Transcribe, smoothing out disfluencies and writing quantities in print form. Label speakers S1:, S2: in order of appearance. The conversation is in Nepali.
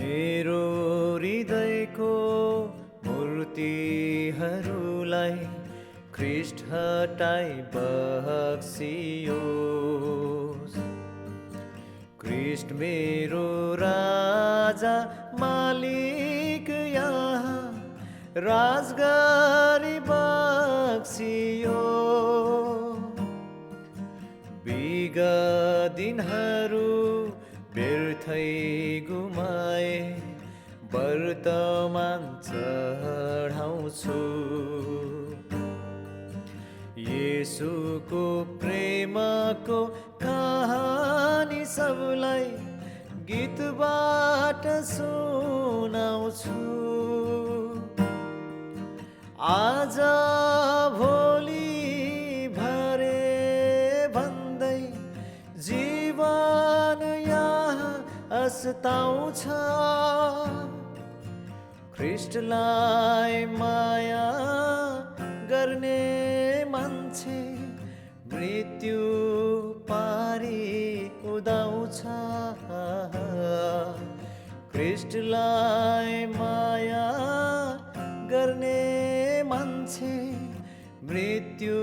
S1: मेरो हृदयको मूर्तिहरूलाई ख्रीष्ट हटाई बक्सियोस्। ख्रीष्ट मेरो राजा मालिक यहाँ राज गरी बक्सियो। विगत दिनहरू व्यर्थै गुमाए वर्तमान चढाउँछु। येशूको प्रेमको कहानी सबलाई गीतबाट सुनाउँछु। आज भोलि भरे भन्दै जीवन यहाँ अस्ताउँछ। ख्रीष्टलाई माया गर्ने मान्छे मृत्यु पारी उदाउँछ। ख्रीष्टलाई माया गर्ने मान्छे मृत्यु